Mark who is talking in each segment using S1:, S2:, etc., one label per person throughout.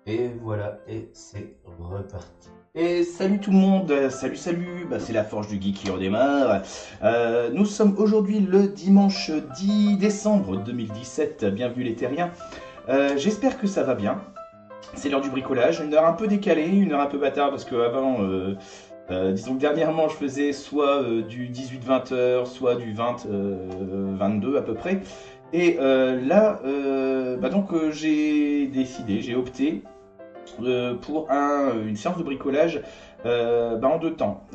S1: Et voilà, et c'est reparti.
S2: Et salut tout le monde, salut, c'est la Forge du Geek qui redémarre. Nous sommes aujourd'hui le dimanche 10 décembre 2017, bienvenue les terriens. J'espère que ça va bien. C'est l'heure du bricolage, une heure un peu décalée, une heure un peu bâtard parce que avant, disons que dernièrement je faisais soit du 18-20 heures, soit du 20-22 à peu près. Et là, j'ai opté pour une séance de bricolage en deux temps.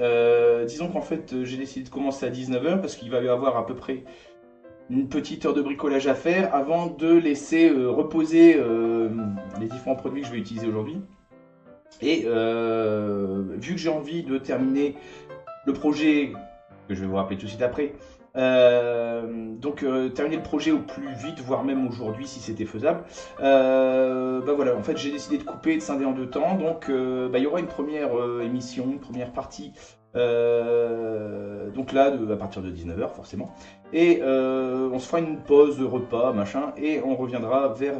S2: Disons qu'en fait j'ai décidé de commencer à 19 heures parce qu'il va y avoir à peu près une petite heure de bricolage à faire avant de laisser reposer les différents produits que je vais utiliser aujourd'hui. Et vu que j'ai envie de terminer le projet, que je vais vous rappeler tout de suite après, terminer le projet au plus vite, voire même aujourd'hui si c'était faisable. Voilà, en fait j'ai décidé de couper et de scinder en deux temps. Donc il y aura une première émission, une première partie. Donc là, à partir de 19 h forcément. Et on se fera une pause repas, machin, et on reviendra vers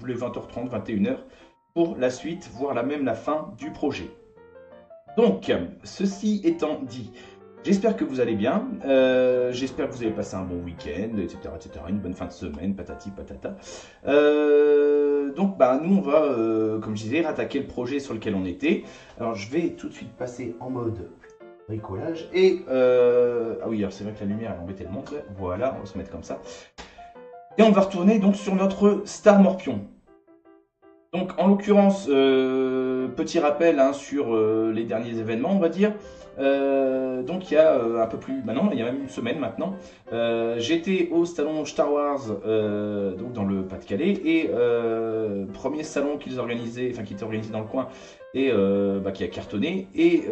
S2: les 20 h 30, 21 h pour la suite, voire la fin du projet. Donc, ceci étant dit, j'espère que vous allez bien, j'espère que vous avez passé un bon week-end, etc., une bonne fin de semaine, patati patata. Nous on va, comme je disais, rattaquer le projet sur lequel on était. Alors je vais tout de suite passer en mode bricolage et... Ah oui, alors c'est vrai que la lumière elle embêtait le monde, voilà, on va se mettre comme ça. Et on va retourner donc sur notre Star Morpion. Donc en l'occurrence, petit rappel sur les derniers événements, on va dire. Donc il y a un peu plus maintenant, il y a même une semaine maintenant, j'étais au salon Star Wars donc dans le Pas-de-Calais et premier salon qu'ils organisaient, qui était organisé dans le coin et qui a cartonné et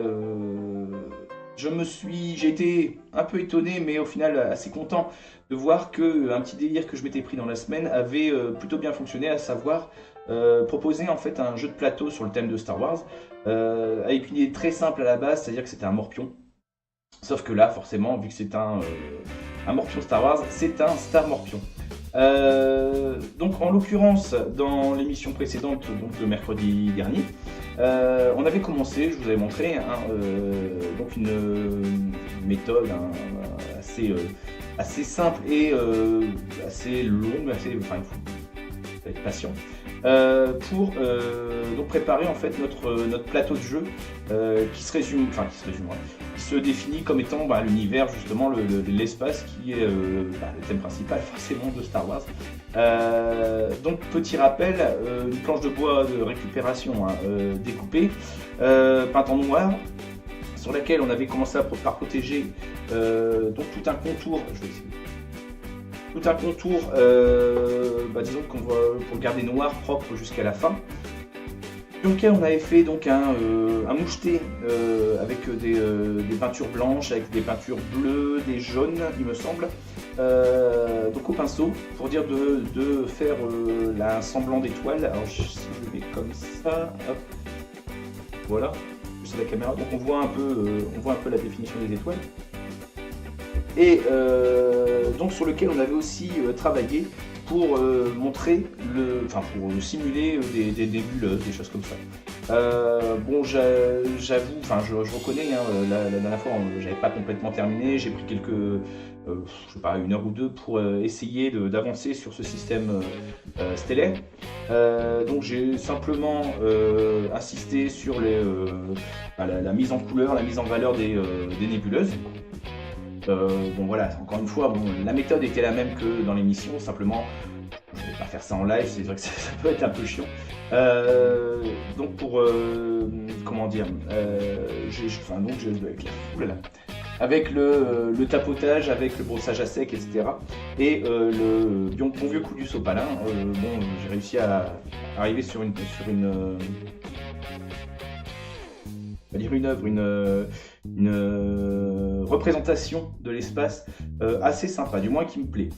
S2: j'ai été un peu étonné mais au final assez content de voir que un petit délire que je m'étais pris dans la semaine avait plutôt bien fonctionné, à savoir proposer en fait un jeu de plateau sur le thème de Star Wars avec une idée très simple à la base, c'est-à-dire que c'était un morpion. Sauf que là, forcément, vu que c'est un morpion Star Wars, c'est un Star Morpion. Donc en l'occurrence, dans l'émission précédente, donc de mercredi dernier, on avait commencé, je vous avais montré, donc une méthode assez simple et assez longue, il faut être patient, pour donc préparer en fait notre plateau de jeu qui se définit comme étant l'univers, justement l'espace qui est le thème principal forcément de Star Wars. Donc petit rappel, une planche de bois de récupération découpée, peinte en noir, sur laquelle on avait commencé par protéger donc tout un contour. Je vais essayer. Tout un contour, disons qu'on va pour le garder noir propre jusqu'à la fin. Sur lequel on avait fait donc un moucheté avec des peintures blanches, avec des peintures bleues, des jaunes, il me semble. Donc au pinceau, pour dire de faire un semblant d'étoile. Alors si je mets comme ça, hop, voilà, c'est la caméra. Donc on voit un peu la définition des étoiles. Et donc sur lequel on avait aussi travaillé pour montrer pour simuler des nébuleuses, des choses comme ça. J'avoue, je reconnais, la dernière fois j'avais pas complètement terminé, j'ai pris une heure ou deux pour essayer d'avancer sur ce système stellaire. Donc j'ai simplement insisté sur la mise en couleur, la mise en valeur des nébuleuses. Voilà, encore une fois, la méthode était la même que dans l'émission, simplement, je ne vais pas faire ça en live, c'est vrai que ça peut être un peu chiant. Donc pour, comment dire, avec le tapotage, avec le brossage à sec, etc. Et le bon vieux coup du sopalin, j'ai réussi à arriver sur une représentation de l'espace assez sympa, du moins qui me plaît.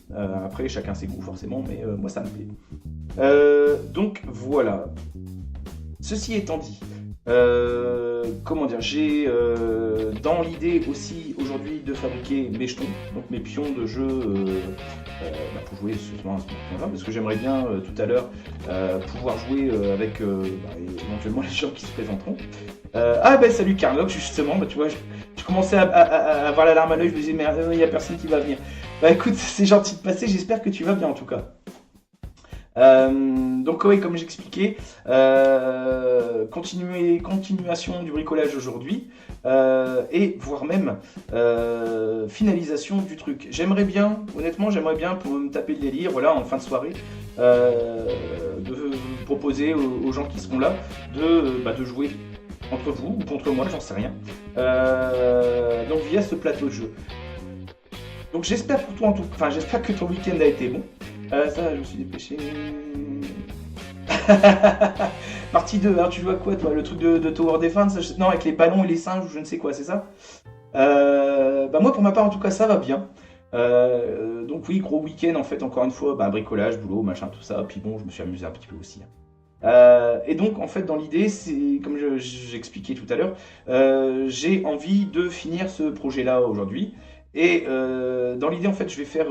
S2: Après, chacun ses goûts forcément, mais moi ça me plaît. Donc voilà. Ceci étant dit, Comment dire, j'ai dans l'idée aussi aujourd'hui de fabriquer mes jetons, donc mes pions de jeu pour jouer justement à ce moment-là, parce que j'aimerais bien tout à l'heure pouvoir jouer avec éventuellement les gens qui se présenteront. Salut Carlock, justement, tu vois, je commençais à avoir la larme à l'œil, je me disais mais il n'y a personne qui va venir. Bah écoute, c'est gentil de passer, j'espère que tu vas bien en tout cas. Donc oui, comme j'expliquais, continuation du bricolage aujourd'hui, et voire même finalisation du truc. J'aimerais bien, honnêtement, pour me taper le délire, voilà, en fin de soirée, de proposer aux gens qui seront là de jouer entre vous ou contre moi, j'en sais rien, donc via ce plateau de jeu. Donc j'espère pour toi, j'espère que ton week-end a été bon. Ça, je me suis dépêché. Partie 2, alors tu joues à quoi toi? Le truc de Tower Defense? Non, avec les ballons et les singes ou je ne sais quoi, c'est ça? Moi pour ma part en tout cas ça va bien. Donc oui, gros week-end en fait, encore une fois, bricolage, boulot, machin, tout ça. Puis bon, je me suis amusé un petit peu aussi. Et donc en fait dans l'idée, c'est comme j'expliquais tout à l'heure, j'ai envie de finir ce projet-là aujourd'hui. Et dans l'idée, en fait, je vais faire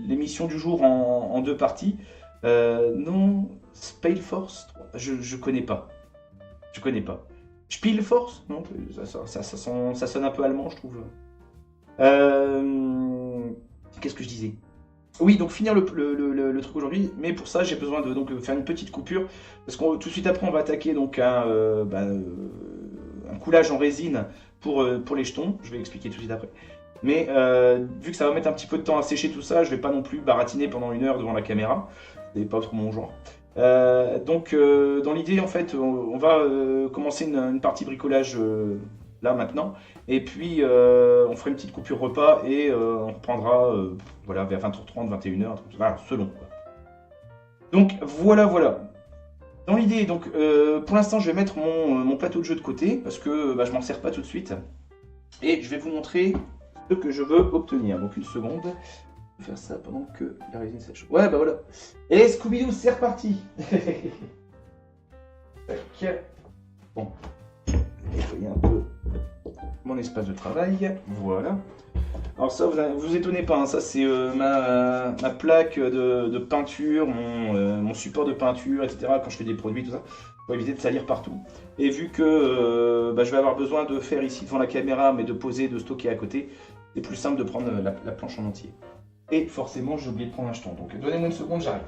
S2: l'émission du jour en 2 parties. Non, Spellforce 3, je connais pas. Je connais pas. Spielforce? Non, ça sonne un peu allemand, je trouve. Qu'est-ce que je disais? Oui, donc finir le truc aujourd'hui, mais pour ça, j'ai besoin de faire une petite coupure, parce que tout de suite après, on va attaquer donc un coulage en résine pour les jetons. Je vais expliquer tout de suite après. Mais vu que ça va mettre un petit peu de temps à sécher tout ça, je vais pas non plus baratiner pendant 1 heure devant la caméra. C'est pas trop mon genre. Dans l'idée, en fait, on va commencer une partie bricolage là maintenant. Et puis, on fera une petite coupure repas et on reprendra vers 20h30, 21h, selon. Quoi. Donc, voilà. Dans l'idée, donc, pour l'instant, je vais mettre mon plateau de jeu de côté parce que je m'en sers pas tout de suite. Et je vais vous montrer ce que je veux obtenir. Donc, une seconde. Je vais faire ça pendant que la résine sèche. Ouais, voilà. Et Scooby-Doo, c'est reparti. Tac. Bon. Je vais nettoyer un peu mon espace de travail. Voilà. Alors ça, vous étonnez pas, hein, ça c'est ma plaque de peinture, mon support de peinture, etc. Quand je fais des produits, tout ça, pour éviter de salir partout. Et vu que je vais avoir besoin de faire ici devant la caméra, mais de poser, de stocker à côté, c'est plus simple de prendre la planche en entier. Et forcément, j'ai oublié de prendre un jeton, donc donnez-moi une seconde, j'arrive.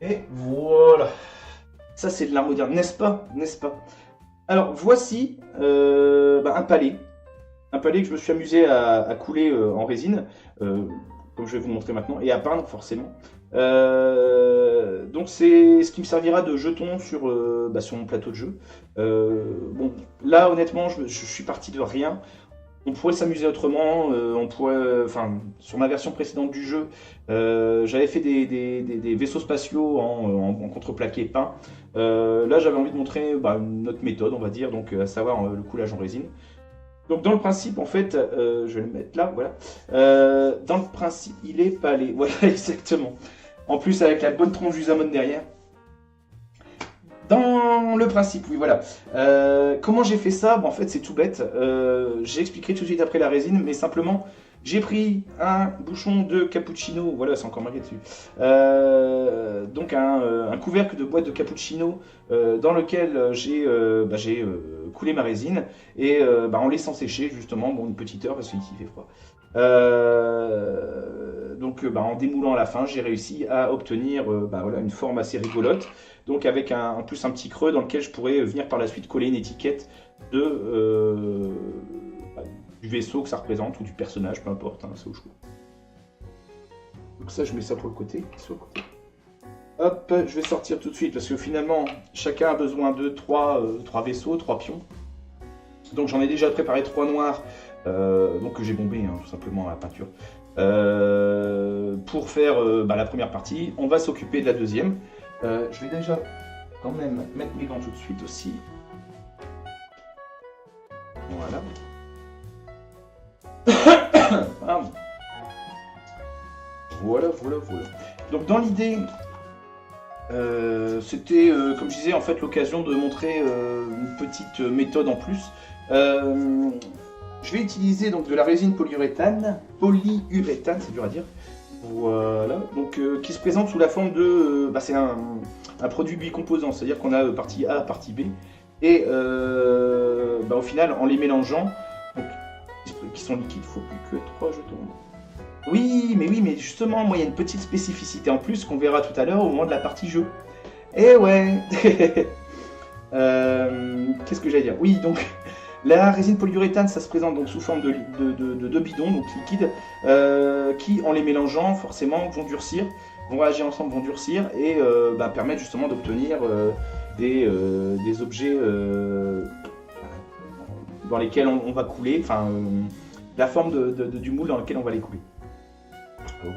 S2: Et voilà. Ça, c'est de l'art moderne, n'est-ce pas? Alors, voici un palais. Un palais que je me suis amusé à couler en résine, comme je vais vous montrer maintenant, et à peindre, forcément. Donc, c'est ce qui me servira de jeton sur mon plateau de jeu. Là, honnêtement, je suis parti de rien. On pourrait s'amuser autrement, sur ma version précédente du jeu, j'avais fait des vaisseaux spatiaux en contreplaqué peint. Là, j'avais envie de montrer une autre méthode, on va dire, donc à savoir le coulage en résine. Donc dans le principe, en fait, je vais le mettre là, voilà. Dans le principe, il est palais, voilà, exactement. En plus, avec la bonne tronche d'Usamon derrière. Dans le principe, oui, voilà. Comment j'ai fait ça? En fait, c'est tout bête. J'ai expliqué tout de suite après la résine, mais simplement, j'ai pris un bouchon de cappuccino. Voilà, c'est encore marqué dessus. Donc, un couvercle de boîte de cappuccino dans lequel j'ai coulé ma résine et en laissant sécher, justement, une petite heure parce qu'ici il fait froid. En démoulant à la fin, j'ai réussi à obtenir une forme assez rigolote. Donc avec en plus un petit creux dans lequel je pourrais venir par la suite coller une étiquette du vaisseau que ça représente ou du personnage, peu importe, hein, c'est au choix. Donc ça, je mets ça pour le côté, sur le côté. Hop, je vais sortir tout de suite parce que finalement, chacun a besoin de 3 vaisseaux, 3 pions. Donc j'en ai déjà préparé 3 noirs, que j'ai bombé tout simplement à la peinture. Pour faire la première partie, on va s'occuper de la deuxième. Je vais déjà quand même mettre mes gants tout de suite aussi. Voilà. Pardon. voilà. Donc dans l'idée, c'était, comme je disais, en fait l'occasion de montrer une petite méthode en plus. Je vais utiliser donc de la résine polyuréthane, c'est dur à dire. Voilà, donc qui se présente sous la forme de, c'est un produit bicomposant, c'est-à-dire qu'on a partie A, partie B, et au final, en les mélangeant, donc, qui sont liquides, il ne faut plus que 3 jetons. Oui, mais justement, moi, il y a une petite spécificité en plus qu'on verra tout à l'heure au moment de la partie jeu. Eh ouais. Qu'est-ce que j'allais dire? Oui, donc la résine polyuréthane, ça se présente donc sous forme de deux bidons, donc liquides, qui, en les mélangeant, forcément, vont durcir, vont réagir ensemble, vont durcir, et permettent justement d'obtenir des objets dans lesquels on va couler, enfin, la forme du moule dans lequel on va les couler.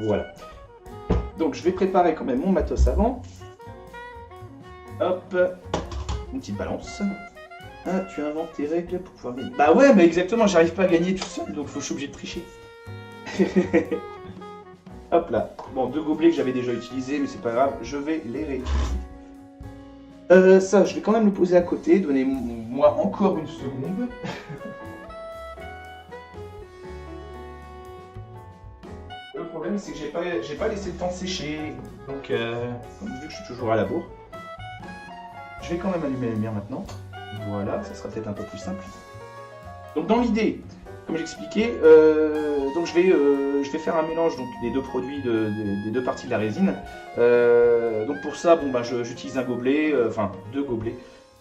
S2: Voilà. Donc je vais préparer quand même mon matos avant. Hop, une petite balance. Ah, tu inventes tes règles pour pouvoir gagner. Bah ouais, mais exactement, j'arrive pas à gagner tout seul, donc je suis obligé de tricher. Hop là. Bon, 2 gobelets que j'avais déjà utilisés, mais c'est pas grave, je vais les réutiliser. Ça, je vais quand même le poser à côté, donnez-moi encore une seconde. Le problème, c'est que j'ai pas laissé le temps sécher, donc vu que je suis toujours à la bourre, je vais quand même allumer la lumière maintenant. Voilà, ça sera peut-être un peu plus simple. Donc dans l'idée, comme j'expliquais, donc je vais faire un mélange donc, des deux produits, des deux parties de la résine. Donc pour ça, j'utilise un gobelet, enfin 2 gobelets.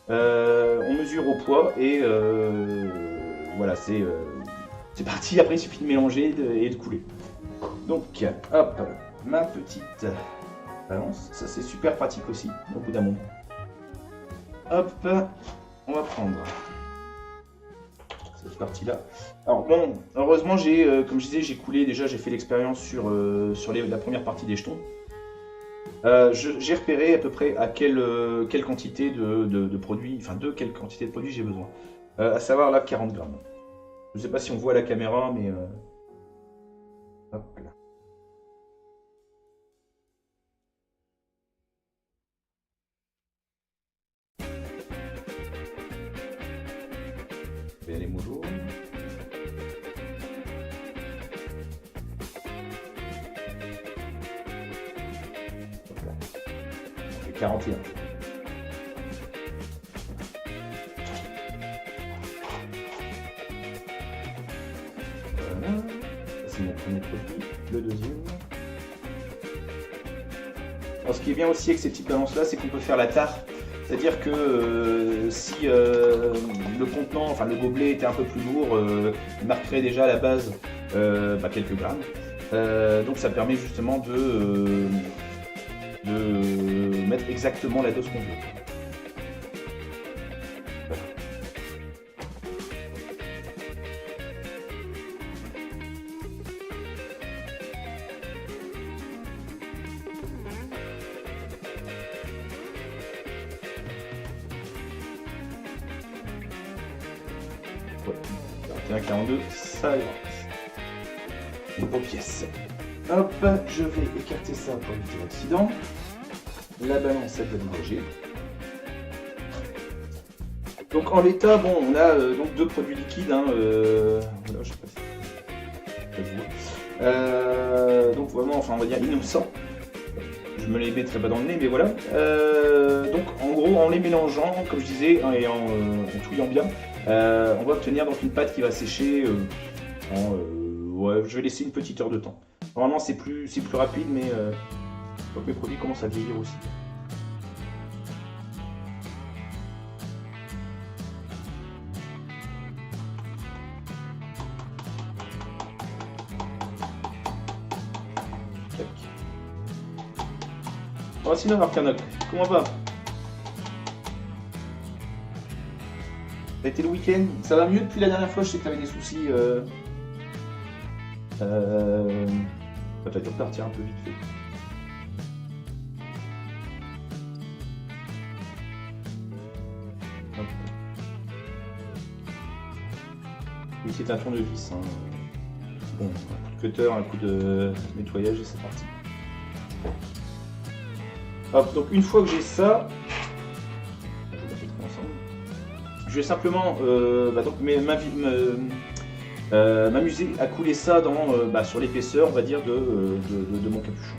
S2: On mesure au poids et voilà, c'est parti. Après, il suffit de mélanger et de couler. Donc, hop, ma petite balance. Ça, c'est super pratique aussi, au bout d'un moment. Hop, on va prendre cette partie-là. Alors bon, heureusement, comme je disais, j'ai coulé déjà, j'ai fait l'expérience sur la première partie des jetons. J'ai repéré à peu près à quelle quantité de produits, enfin de quelle quantité de produits j'ai besoin. À savoir là 40 grammes. Je ne sais pas si on voit la caméra, mais hop là. Je vais aller mollo. Hop là. On fait 41. Voilà. C'est mon premier produit. Le deuxième. Alors, ce qui est bien aussi avec ces petites balances là, c'est qu'on peut faire la tare. C'est-à-dire que si le contenant, enfin le gobelet était un peu plus lourd, il marquerait déjà à la base quelques grammes. Donc ça permet justement de mettre exactement la dose qu'on veut. Voilà. Ouais. 41, 42, ça ira. Une bonne pièce. Hop, je vais écarter ça pour éviter l'accident. La balance, elle va dégager. Donc en l'état, bon, on a donc 2 produits liquides. Voilà, je sais pas si ça se voit. Donc vraiment, enfin on va dire innocent. Je me les mettrai pas dans le nez, mais voilà. Donc en gros, en les mélangeant, comme je disais, et en touillant bien, on va obtenir donc une pâte qui va sécher ouais, je vais laisser une petite heure de temps. Normalement c'est plus rapide, mais je crois que mes produits commencent à vieillir aussi. Tac. Oh, sinon Arcanoc, comment va? Ça a été le week-end? Ça va mieux depuis la dernière fois? Je sais que tu avais des soucis. Ça va dû repartir un peu vite fait. Hop. C'est un tournevis. Hein. Bon, un coup de cutter, un coup de nettoyage et c'est parti. Hop, donc une fois que j'ai ça, je vais simplement donc, m'amuser à couler ça sur l'épaisseur, on va dire, de mon capuchon.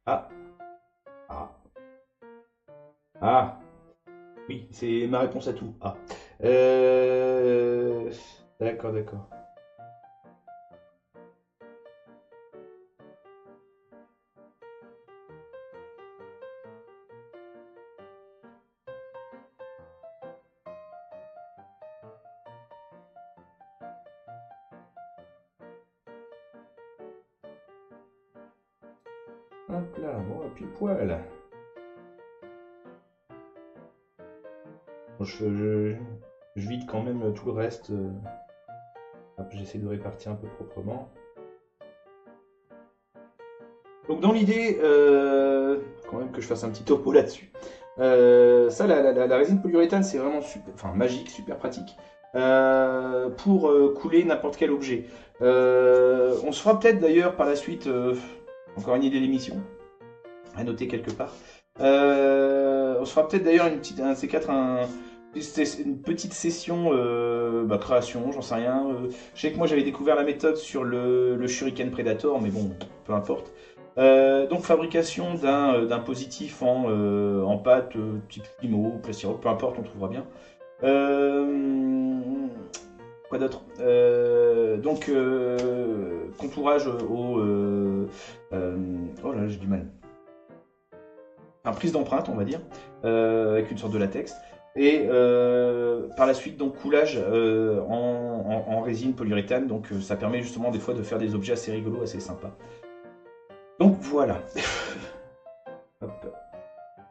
S2: Ah, ah, ah, oui, c'est ma réponse à tout. Ah. D'accord, d'accord. Hop là, bon, pile poil. Bon, je vide quand même tout le reste. Hop, j'essaie de répartir un peu proprement. Donc dans l'idée, quand même que je fasse un petit topo là-dessus. Ça, la résine polyuréthane, c'est vraiment super, enfin magique, super pratique pour couler n'importe quel objet. On se fera peut-être d'ailleurs par la suite, encore une idée d'émission, à noter quelque part. On se fera peut-être d'ailleurs un de ces quatre, une petite session création, j'en sais rien. Je sais que moi j'avais découvert la méthode sur le Shuriken Predator, mais bon, peu importe. Donc fabrication d'un positif en pâte type limo, plastirol, peu importe, on trouvera bien. Quoi d'autre contourage au... oh là, j'ai du mal. Prise d'empreinte, on va dire, avec une sorte de latex. Et par la suite, donc coulage en résine polyuréthane. Donc ça permet justement des fois de faire des objets assez rigolos, assez sympas. Donc voilà. Hop.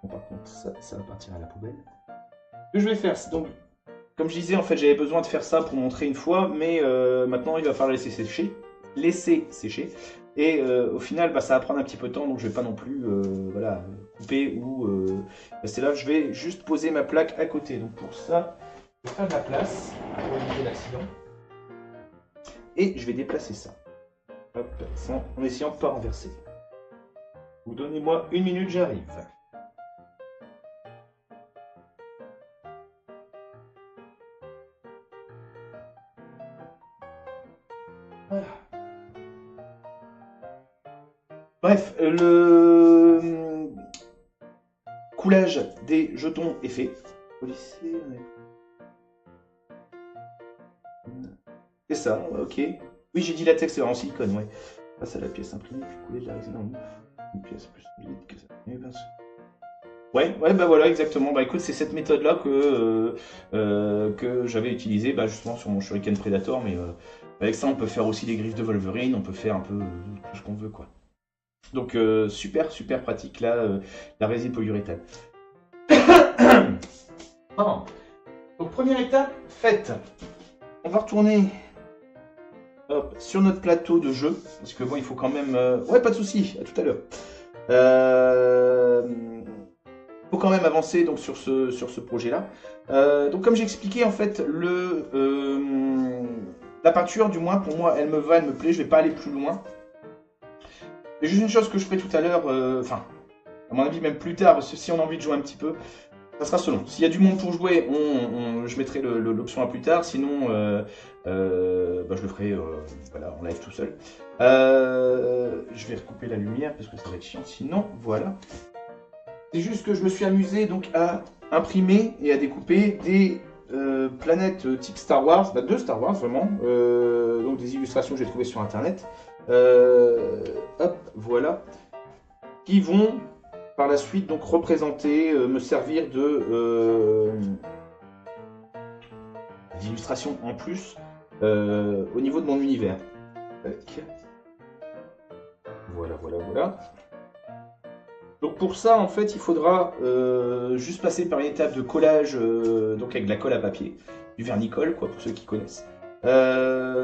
S2: Bon, par contre, ça va partir à la poubelle. Ce que je vais faire, c'est donc, comme je disais, en fait, j'avais besoin de faire ça pour montrer une fois, mais maintenant, il va falloir laisser sécher. Et au final, ça va prendre un petit peu de temps, donc je vais pas non plus couper ou rester là. Je vais juste poser ma plaque à côté. Donc pour ça, je vais faire de la place pour éviter l'accident. Et je vais déplacer ça. Hop, en essayant de ne pas renverser. Vous donnez-moi une minute, j'arrive. Voilà. Bref, le coulage des jetons est fait. C'est ça, ok. Oui, j'ai dit latex, c'est en silicone, ouais. Passe à la pièce imprimée, puis couler de la résine en une pièce plus solide que ça. Ouais, bah voilà, exactement. Bah écoute, c'est cette méthode-là que j'avais utilisée justement sur mon Shuriken Predator, mais avec ça, on peut faire aussi les griffes de Wolverine, on peut faire un peu tout ce qu'on veut, quoi. Donc super pratique là, la résine polyuréthane. Donc première étape faite. On va retourner sur notre plateau de jeu, parce que bon, il faut quand même... Ouais, pas de souci, à tout à l'heure. Faut quand même avancer donc sur ce projet-là. Donc comme j'ai expliqué, en fait, la peinture, du moins pour moi, elle me va, elle me plaît. Je vais pas aller plus loin. C'est juste une chose que je ferai tout à l'heure, à mon avis même plus tard, parce que si on a envie de jouer un petit peu, ça sera selon. S'il y a du monde pour jouer, je mettrai l'option à plus tard, sinon je le ferai en live tout seul. Je vais recouper la lumière parce que ça va être chiant, sinon voilà. C'est juste que je me suis amusé donc à imprimer et à découper des planètes type Star Wars, de Star Wars vraiment, donc des illustrations que j'ai trouvées sur internet. Hop, voilà, qui vont par la suite donc représenter, me servir d'illustrations en plus au niveau de mon univers. Tac. Voilà, voilà, voilà. Donc pour ça, en fait, il faudra juste passer par une étape de collage, donc avec de la colle à papier, du vernicole, quoi, pour ceux qui connaissent.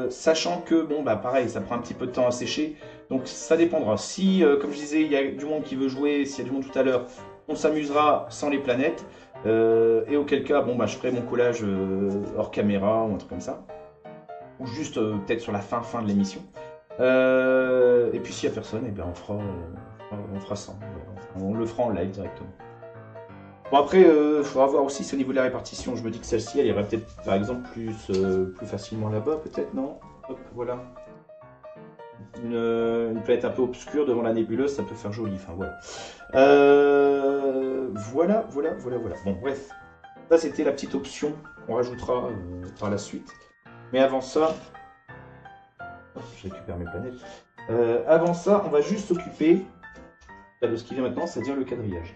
S2: Sachant que, bon, bah pareil, ça prend un petit peu de temps à sécher, donc ça dépendra. Si, comme je disais, il y a du monde qui veut jouer, s'il y a du monde tout à l'heure, on s'amusera sans les planètes, et auquel cas, bon, bah je ferai mon collage hors caméra ou un truc comme ça, ou juste peut-être sur la fin de l'émission. Et puis s'il n'y a personne, eh bien on fera sans. On le fera en live directement. Bon après, il faudra voir aussi c'est au niveau de la répartition. Je me dis que celle-ci, elle irait peut-être par exemple plus facilement là-bas, peut-être, non? Hop, voilà. Une planète un peu obscure devant la nébuleuse, ça peut faire joli. Enfin voilà. Voilà. Bon bref, ça c'était la petite option qu'on rajoutera par la suite. Mais avant ça, je récupère mes planètes. Avant ça, on va juste s'occuper de ce qui vient maintenant, c'est-à-dire le quadrillage.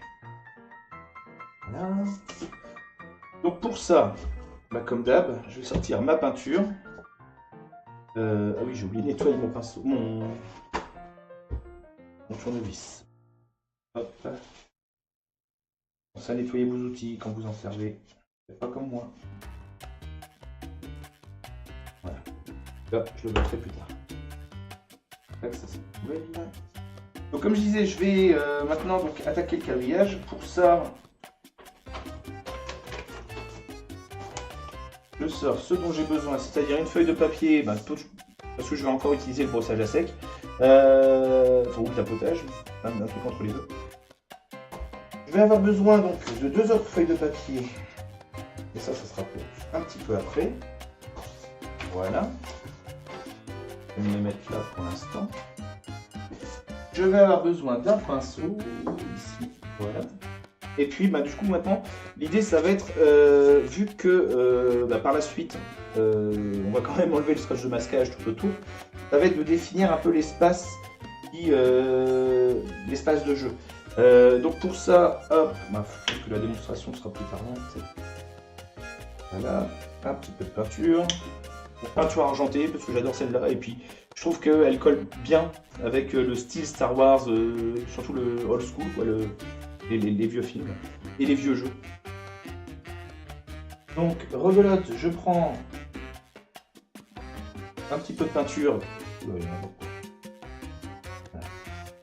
S2: Voilà. Donc pour ça, bah comme d'hab, je vais sortir ma peinture. Ah oui, j'ai oublié de nettoyer mon pinceau, mon tournevis. Hop. Pensez à nettoyer vos outils quand vous en servez. Faites pas comme moi. Voilà. Là, je le mettrai plus tard. Là, ça, donc comme je disais, je vais maintenant donc attaquer le quadrillage. Pour ça, je sors ce dont j'ai besoin, c'est-à-dire une feuille de papier, parce que je vais encore utiliser le brossage à sec, ou le tapotage, un truc entre les deux. Je vais avoir besoin donc de 2 autres feuilles de papier, et ça sera pour un petit peu après. Voilà. Je vais me les mettre là pour l'instant. Je vais avoir besoin d'un pinceau, ici, voilà. Et puis, du coup, maintenant, l'idée, ça va être, vu que par la suite, on va quand même enlever le scotch de masquage tout autour, ça va être de définir un peu l'espace de jeu. Donc pour ça, hop, je pense que la démonstration sera plus tardante. Voilà, un petit peu de peinture. Peinture argentée, parce que j'adore celle-là, et puis je trouve qu'elle colle bien avec le style Star Wars, surtout le old school, quoi, les vieux films et les vieux jeux. Donc, rebelote, je prends un petit peu de peinture,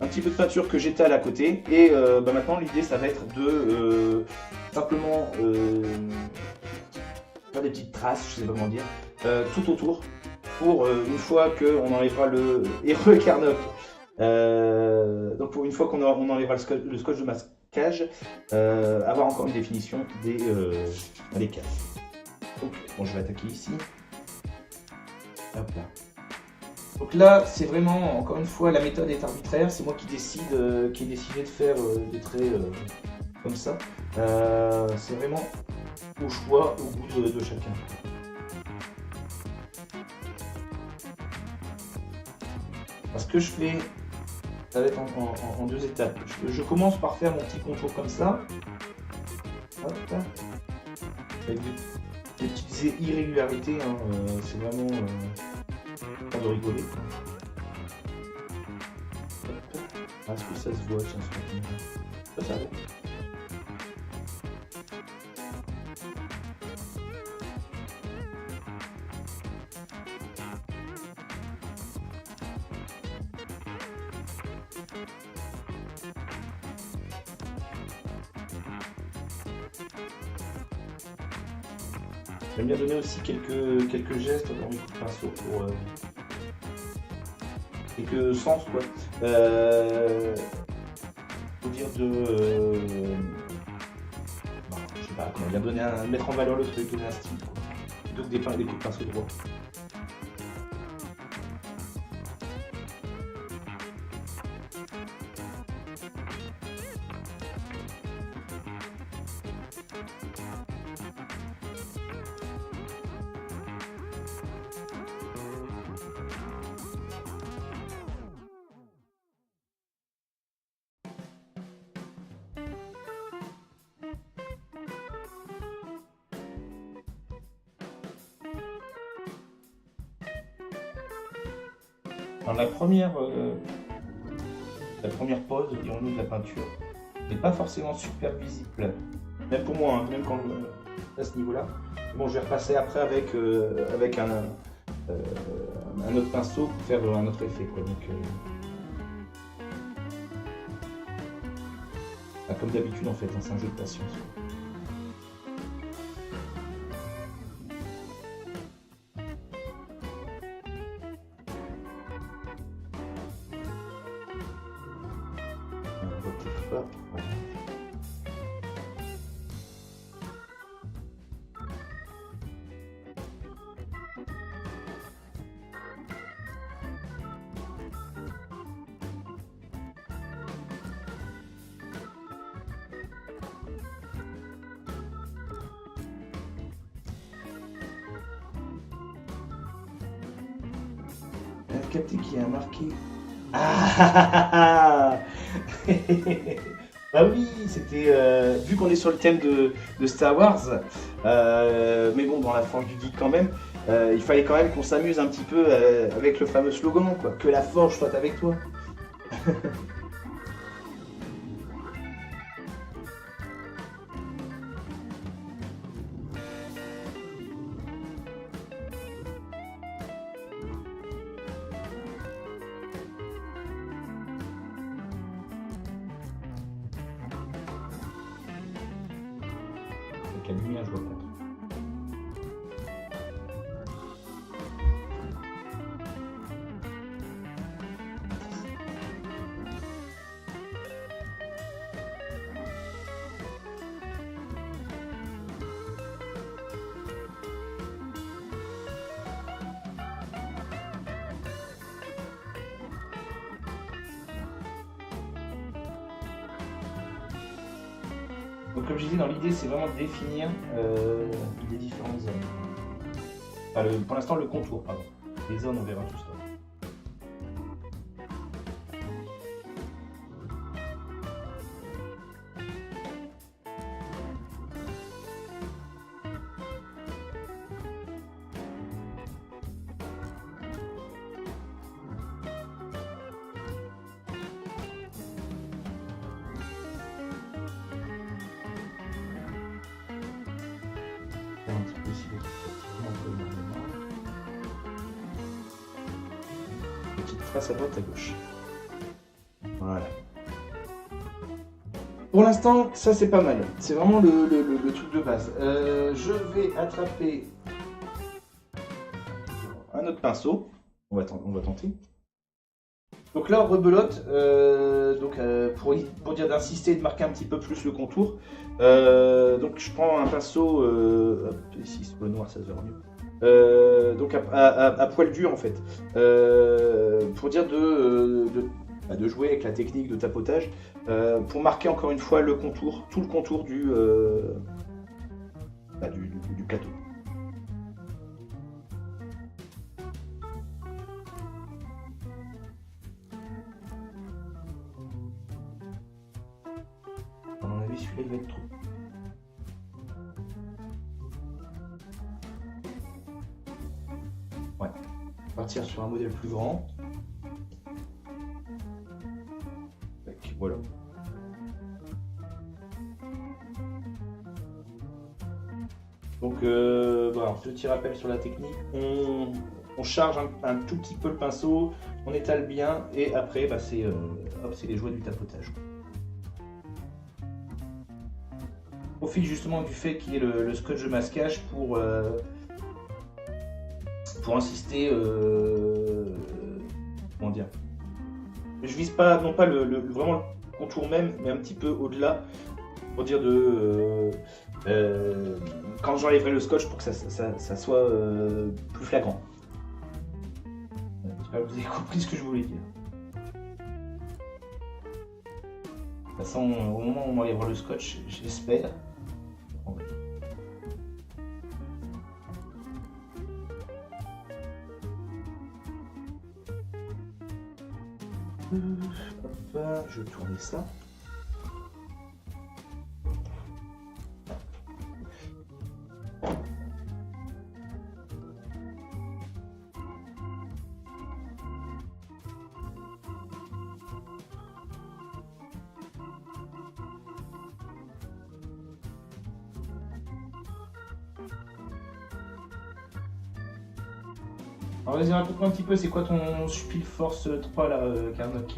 S2: un petit peu de peinture que j'étale à côté, et maintenant l'idée ça va être de simplement faire des petites traces, je sais pas comment dire, tout autour, pour une fois qu'on enlèvera le Carnock, donc pour une fois qu'on enlèvera le scotch de masquage, avoir encore une définition des cases. Donc bon, je vais attaquer ici. Hop là. Donc là, c'est vraiment, encore une fois, la méthode est arbitraire, c'est moi qui ai décidé de faire des traits comme ça. C'est vraiment au choix, au goût de chacun. Ce que je fais, ça va être en 2 étapes. Je commence par faire mon petit contour comme ça. Hop. Avec des petites irrégularités, hein. C'est vraiment pas de rigoler. Hop. Est-ce que ça se voit? Tiens, ça va. J'aime bien donner aussi quelques gestes dans mes coups de pinceau pour quelques sens, quoi. Faut dire de je sais pas comment dire, mettre en valeur le truc, donner un style, quoi, plutôt que des coups de pinceau droit. dans la première pause, dirons-nous, de la peinture, n'est pas forcément super visible. Même pour moi, hein, même quand à ce niveau-là. Bon, je vais repasser après avec un autre pinceau pour faire un autre effet, quoi. Donc, comme d'habitude, en fait, hein, c'est un jeu de patience. On voit peut-être pas. Voilà. Capté qui a marqué. Ah bah oui, c'était vu qu'on est sur le thème de Star Wars, mais bon, dans la forge du geek quand même, il fallait quand même qu'on s'amuse un petit peu avec le fameux slogan, quoi, que la forge soit avec toi. La lumière, je vois pas. Donc comme je disais, dans l'idée, c'est vraiment de définir les différentes zones. Enfin, pour l'instant, le contour, pardon. Les zones, on verra tout ça. Un petit peu ici, petite trace à droite, à gauche. Voilà. Pour l'instant, ça c'est pas mal. C'est vraiment le truc de base. Je vais attraper un autre pinceau. On va tenter. Donc là, on rebelote. Pour dire d'insister et de marquer un petit peu plus le contour. Donc je prends un pinceau. Ici, sur le noir, ça se verra mieux. Donc à poil dur en fait. Pour dire de jouer avec la technique de tapotage. Pour marquer encore une fois le contour, tout le contour du plateau. À mon avis, celui-là il va être trop. Ouais. Partir sur un modèle plus grand. Voilà. Donc, petit rappel sur la technique. On charge un tout petit peu le pinceau, on étale bien et après, c'est les joies du tapotage. Au fil justement du fait qu'il y ait le scotch de masquage pour insister. Comment dire? Je vise pas, non pas vraiment le contour même, mais un petit peu au-delà, pour dire quand j'enlèverai le scotch pour que ça soit plus flagrant. J'espère que vous avez compris ce que je voulais dire. De toute façon, au moment où on enlèvera le scotch, j'espère. Hop, je vais tourner ça. Alors vas-y, raconte-moi un petit peu, c'est quoi ton Speed Force 3 là, Karnok?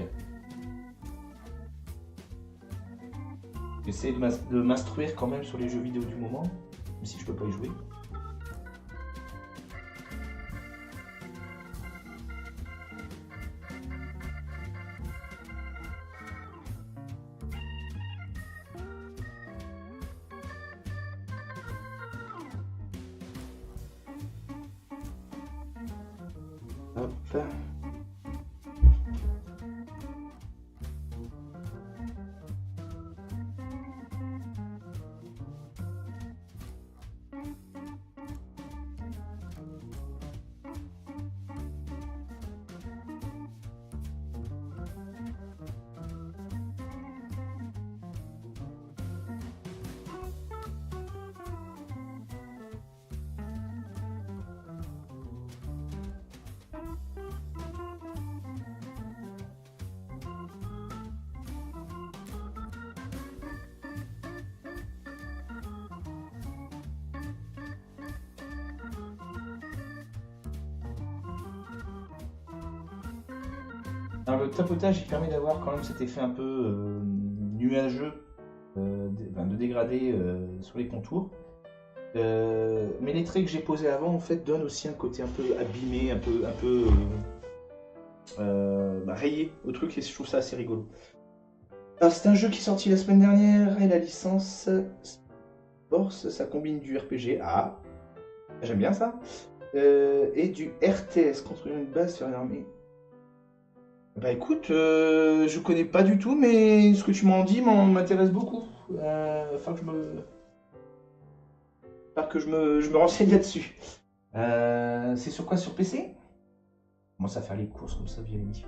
S2: J'essaie de m'instruire quand même sur les jeux vidéo du moment, même si je peux pas y jouer. Hop. Alors le tapotage il permet d'avoir quand même cet effet un peu nuageux, de dégradé sur les contours. Mais les traits que j'ai posés avant en fait donnent aussi un côté un peu abîmé, un peu rayé au truc et je trouve ça assez rigolo. C'est un jeu qui est sorti la semaine dernière et la licence Force, ça combine du RPG, j'aime bien ça, et du RTS, construire une base sur une armée. Bah écoute, je connais pas du tout, mais ce que tu m'en dis m'intéresse beaucoup. Enfin que je me renseigne là-dessus. C'est sur quoi? Sur PC? Je commence à faire les courses comme ça via l'émission.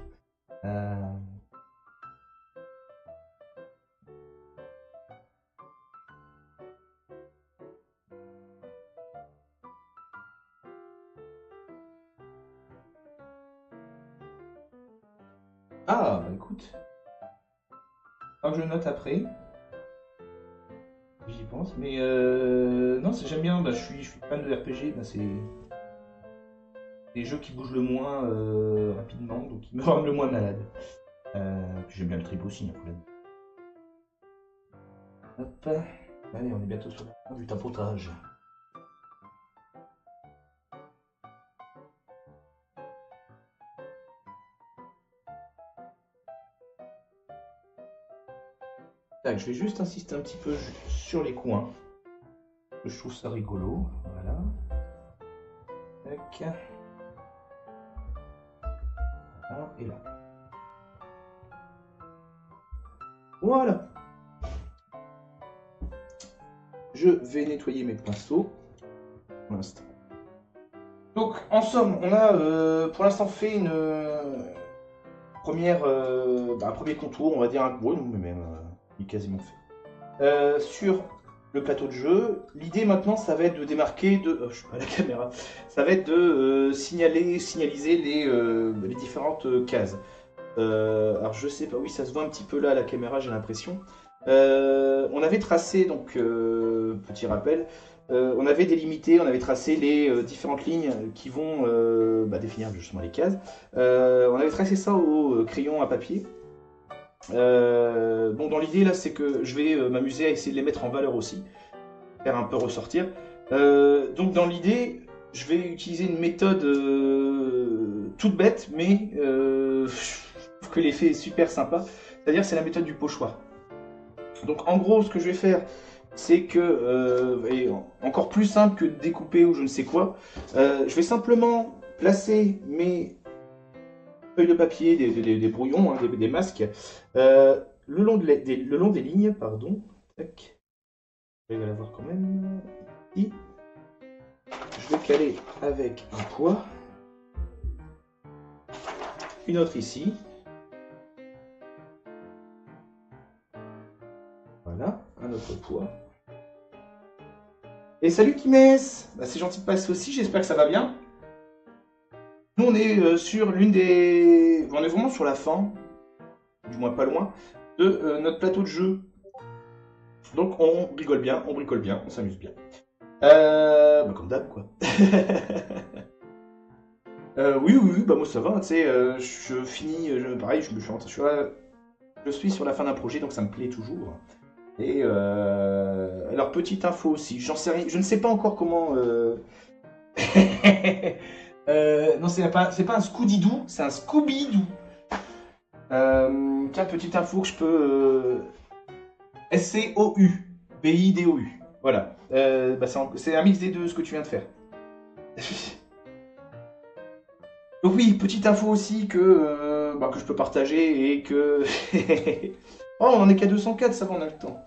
S2: Bah écoute. Alors je note après. J'y pense, mais non, j'aime bien, je suis fan de RPG, c'est des jeux qui bougent le moins rapidement, donc qui me rendent le moins malade. Puis j'aime bien le trip aussi, hein, hop, allez, on est bientôt sur la fin du tapotage. Tac, je vais juste insister un petit peu sur les coins. Je trouve ça rigolo. Voilà. Tac. Là et là. Voilà. Je vais nettoyer mes pinceaux. Pour l'instant. Donc, en somme, on a pour l'instant fait une première, un premier contour, on va dire. Oui, mais même. Il est quasiment fait. Sur le plateau de jeu, l'idée maintenant, ça va être de démarquer, je suis pas à la caméra, ça va être de signaliser les différentes cases. Alors je sais pas, oui, ça se voit un petit peu là à la caméra, j'ai l'impression. On avait tracé, donc, petit rappel, on avait délimité, on avait tracé les différentes lignes qui vont définir justement les cases. On avait tracé ça au crayon à papier. Dans l'idée là, c'est que je vais m'amuser à essayer de les mettre en valeur aussi, faire un peu ressortir. Donc dans l'idée, je vais utiliser une méthode toute bête, mais je trouve que l'effet est super sympa. C'est-à-dire, c'est la méthode du pochoir. Donc en gros, ce que je vais faire, c'est que, et encore plus simple que de découper ou je ne sais quoi, je vais simplement placer mes feuilles de papier, des brouillons, hein, des masques, le long des lignes, pardon. Tac. Je vais la voir quand même. Ici. Je vais caler avec un poids. Une autre ici. Voilà, un autre poids. Et salut Kimès, c'est gentil de passer aussi, j'espère que ça va bien. Nous on est sur l'une des... On est vraiment sur la fin, du moins pas loin, de notre plateau de jeu. Donc on rigole bien, on bricole bien, on s'amuse bien. Comme d'hab quoi. Oui, oui, oui, bah moi ça va, tu sais, je finis, pareil, je suis sur la fin d'un projet, donc ça me plaît toujours. Et alors, petite info aussi, j'en sais rien, je ne sais pas encore comment... non, c'est pas un Scooby-Doo, c'est un Scooby-Doo. Tiens, petite info que je peux... S-C-O-U, B-I-D-O-U. Voilà. Bah, c'est un mix des deux, ce que tu viens de faire. Donc oui, petite info aussi que je peux partager et que... Oh, on en est qu'à 204, ça va, on a le temps.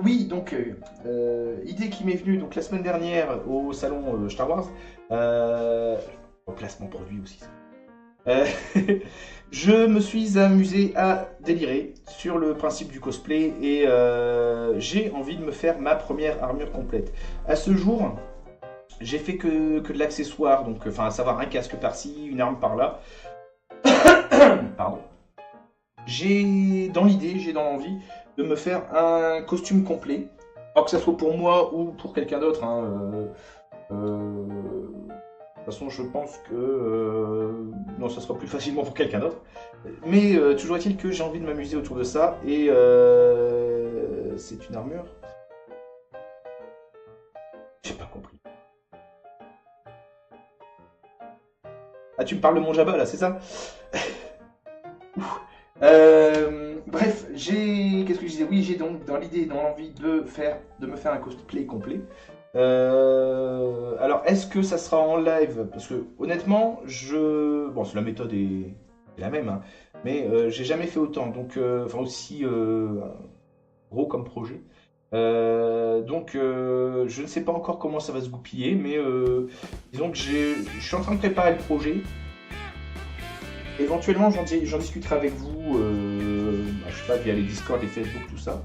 S2: Oui, donc, idée qui m'est venue donc, la semaine dernière au salon Star Wars. Au placement produit aussi. Euh, je me suis amusé à délirer sur le principe du cosplay et j'ai envie de me faire ma première armure complète. À ce jour, j'ai fait que de l'accessoire, donc enfin à savoir un casque par-ci, une arme par-là. Pardon. J'ai dans l'idée, j'ai dans l'envie de me faire un costume complet, alors que ça soit pour moi ou pour quelqu'un d'autre. Hein, de toute façon, je pense que non, ça sera plus facilement pour quelqu'un d'autre. Mais toujours est-il que j'ai envie de m'amuser autour de ça et c'est une armure. J'ai pas compris. Ah, tu me parles de mon Jabba là, c'est ça? Bref, qu'est-ce que je disais? Oui, j'ai donc dans l'idée, dans l'envie de me faire un cosplay complet. Alors, est-ce que ça sera en live? Parce que honnêtement, bon, la méthode est la même, hein, mais j'ai jamais fait autant, donc enfin aussi gros comme projet. Donc, je ne sais pas encore comment ça va se goupiller, mais disons que je suis en train de préparer le projet. Éventuellement, j'en discuterai avec vous, je sais pas, via les Discord, les Facebook, tout ça.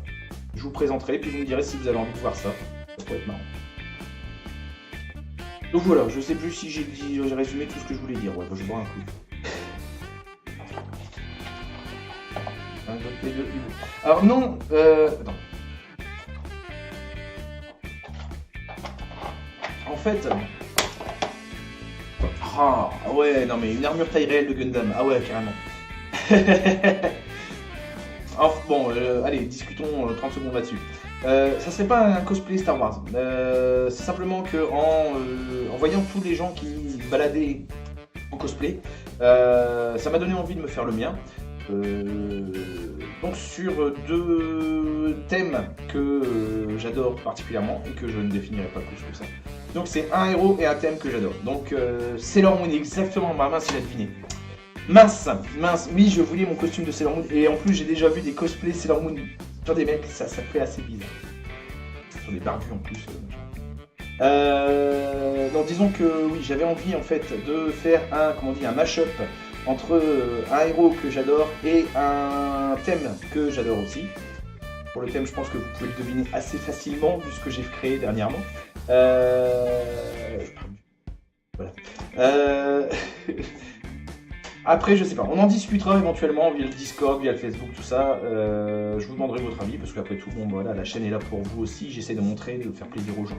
S2: Je vous présenterai, puis vous me direz si vous avez envie de voir ça. Ça pourrait être marrant. Donc voilà, je sais plus si j'ai résumé tout ce que je voulais dire. Ouais, bah, je vais boire un coup. Alors non, attends. En fait... Ah ouais, non mais une armure taille réelle de Gundam. Ah ouais, carrément. Alors, bon, allez, discutons 30 secondes là-dessus. Ça serait pas un cosplay Star Wars. C'est simplement que en voyant tous les gens qui se baladaient en cosplay, ça m'a donné envie de me faire le mien. Donc sur deux thèmes que j'adore particulièrement et que je ne définirai pas plus que ça. Donc c'est un héros et un thème que j'adore. Donc Sailor Moon, exactement, ma main si j'ai deviné. Mince, oui je voulais mon costume de Sailor Moon et en plus j'ai déjà vu des cosplays Sailor Moon sur des mecs, ça fait assez bizarre. Sur des barbus en plus. Donc disons que oui, j'avais envie en fait de faire un mash-up entre un héros que j'adore et un thème que j'adore aussi. Pour le thème, je pense que vous pouvez le deviner assez facilement vu ce que j'ai créé dernièrement. Voilà. Après, je sais pas, on en discutera éventuellement via le Discord, via le Facebook, tout ça. Je vous demanderai votre avis parce qu'après tout, bon, voilà, la chaîne est là pour vous aussi. J'essaie de montrer, de faire plaisir aux gens.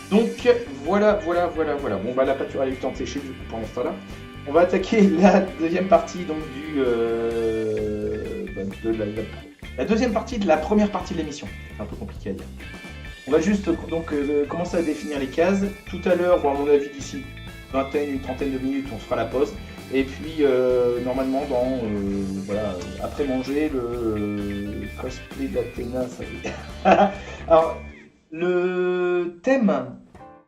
S2: Donc voilà. Bon bah la pâture a eu le temps de sécher du coup pendant ce temps-là. On va attaquer la deuxième partie donc la deuxième partie de la première partie de l'émission. C'est un peu compliqué à dire. On va juste donc commencer à définir les cases. Tout à l'heure, bon, à mon avis d'ici une trentaine de minutes, on se fera la pause. Et puis normalement après manger le cosplay d'Athéna, ça fait. Alors le thème.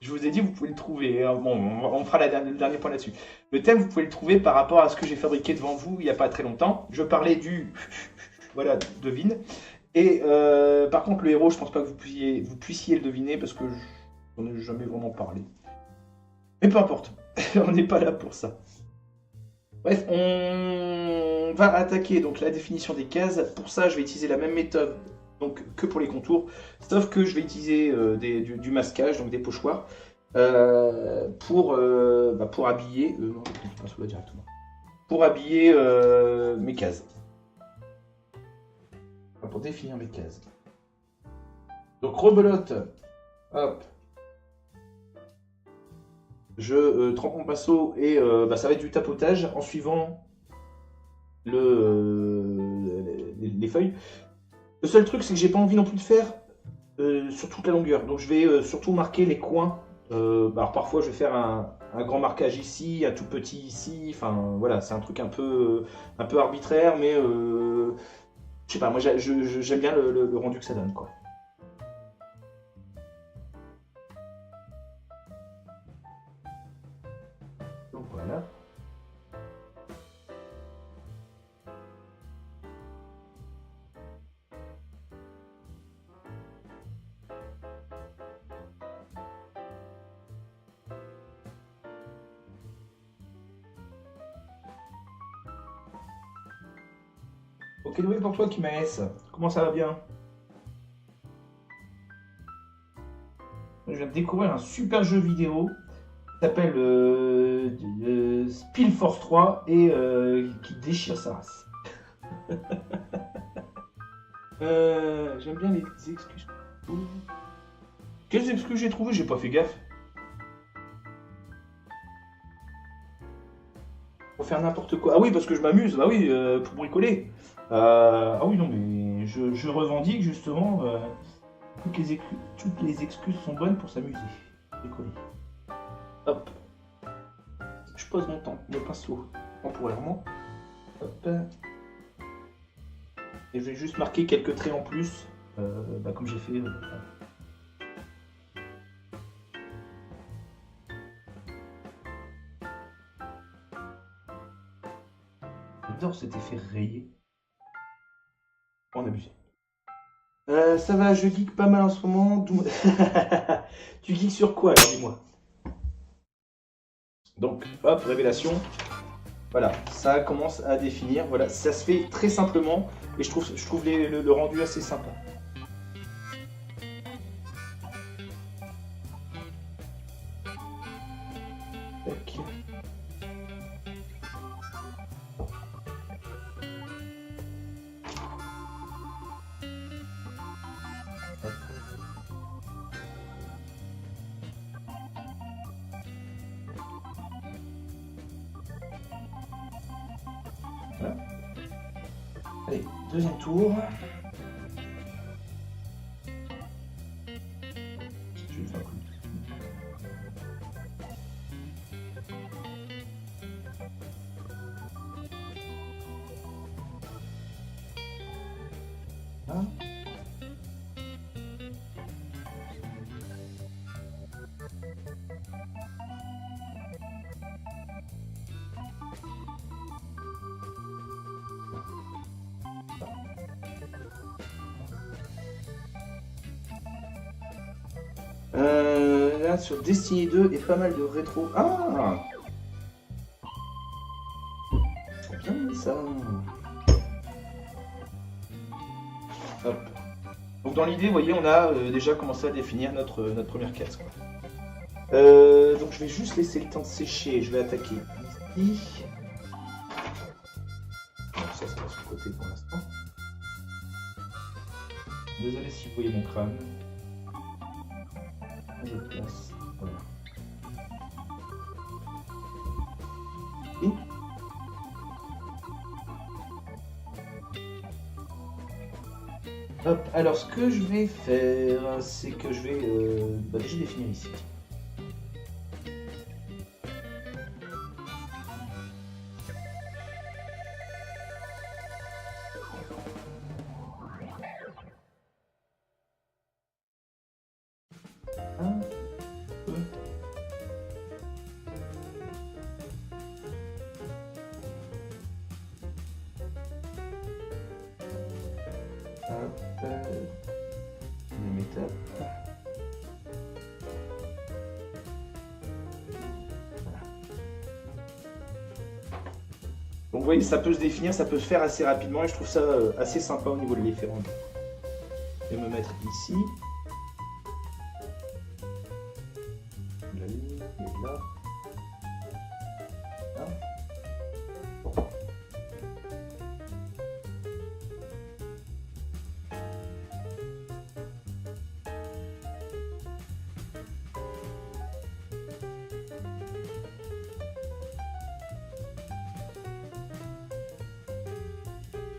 S2: Je vous ai dit, vous pouvez le trouver. Bon, on fera le dernier point là-dessus. Le thème, vous pouvez le trouver par rapport à ce que j'ai fabriqué devant vous il n'y a pas très longtemps. Je parlais du... Voilà, devine. Et par contre, le héros, je pense pas que vous puissiez le deviner parce que j'en ai jamais vraiment parlé. Mais peu importe. On n'est pas là pour ça. Bref, on va attaquer donc la définition des cases. Pour ça, je vais utiliser la même méthode donc, que pour les contours, sauf que je vais utiliser du masquage, donc des pochoirs, pour habiller... non, je ne passe là directement. Pour habiller mes cases. Pour définir mes cases. Donc rebelote. Hop. je trempe mon pinceau et ça va être du tapotage en suivant les feuilles. Le seul truc, c'est que j'ai pas envie non plus de faire sur toute la longueur. Donc je vais surtout marquer les coins. Alors parfois je vais faire un grand marquage ici, un tout petit ici. Enfin voilà, c'est un truc un peu arbitraire, mais je sais pas, moi j'aime bien le rendu que ça donne, quoi. Donc voilà. Ok, nouvelle pour toi, Kimaes. Comment ça va bien? Je viens de découvrir un super jeu vidéo qui s'appelle Spill Force 3 et qui déchire sa race. J'aime bien les excuses. Quelles excuses j'ai trouvées? J'ai pas fait gaffe. Pour faire n'importe quoi. Ah oui, parce que je m'amuse. Bah oui, pour bricoler. Ah oui, non, mais je revendique justement toutes les excuses sont bonnes pour s'amuser. Bricoler. Hop. Je pose mon pinceau temporairement. Hop. Et je vais juste marquer quelques traits en plus, comme j'ai fait. J'adore cet effet rayé. On abuse. Ça va, je geek pas mal en ce moment. Tu geeks sur quoi, dis-moi? Donc, hop, révélation. Voilà, ça commence à définir. Voilà, ça se fait très simplement et je trouve le rendu assez sympa. Tac. Voilà. Allez, deuxième tour. Je vais faire un coup. Voilà. Là sur Destiny 2 et pas mal de rétro. Ah, c'est bien ça. Hop. Donc dans l'idée, vous voyez, on a déjà commencé à définir notre première case, quoi. Donc je vais juste laisser le temps de sécher. Je vais attaquer ici. Donc ça va sur le côté pour l'instant. Désolé si vous voyez mon crâne. Je place. Voilà. Et hop, alors ce que je vais faire, c'est que je vais déjà définir ici. Un peu. Hop, une étape. Voilà. Donc vous voyez, ça peut se définir, ça peut se faire assez rapidement et je trouve ça assez sympa au niveau de l'effet rendu. Je vais me mettre ici. La ligne est là. Là.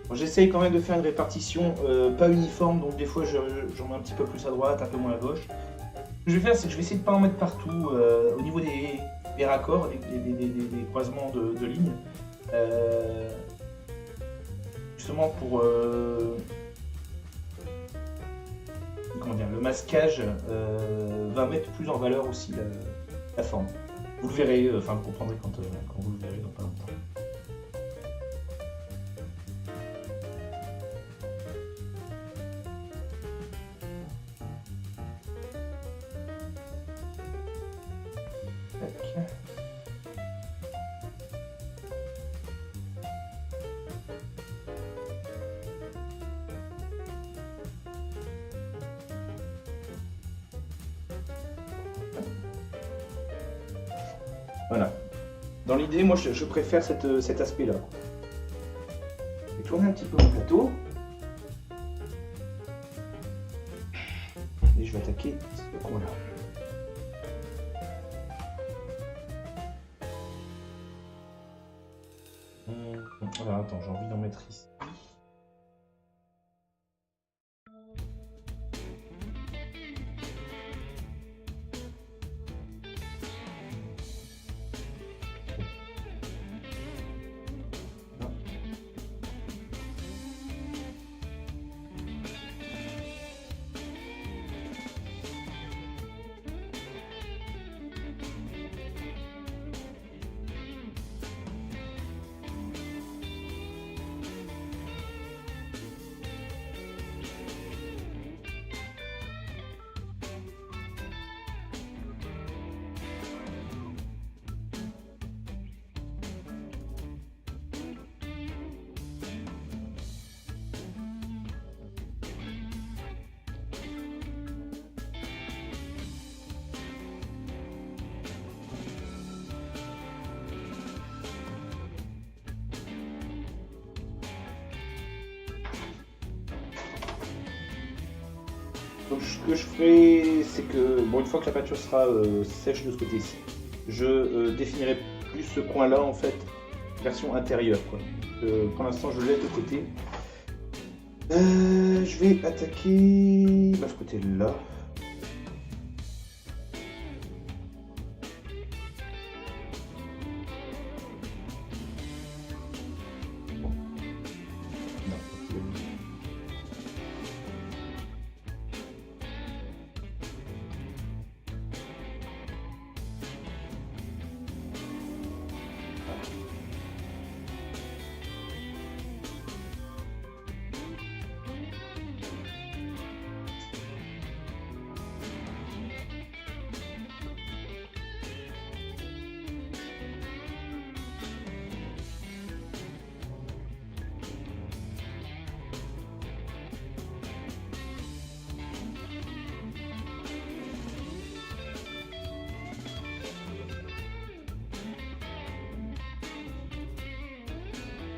S2: Bon, j'essaye quand même de faire une répartition pas uniforme, donc des fois j'en mets un petit peu plus à droite, un peu moins à gauche. Ce que je vais faire, c'est que je vais essayer de ne pas en mettre partout au niveau des raccords, des croisements de lignes. Justement pour comment dire, le masquage va mettre plus en valeur aussi la forme. Vous le verrez, enfin vous comprendrez quand vous le verrez dans pas longtemps. Tac. Voilà. Dans l'idée, moi je préfère cet aspect-là. Je vais tourner un petit peu mon plateau. Et je vais attaquer ce coin-là. Alors attends, j'ai envie d'en mettre ici. Donc ce que je ferai, c'est que, bon, une fois que la peinture sera sèche de ce côté-ci, je définirai plus ce coin-là, en fait, version intérieure, quoi. Pour l'instant, je le laisse de côté. Je vais attaquer ce côté-là.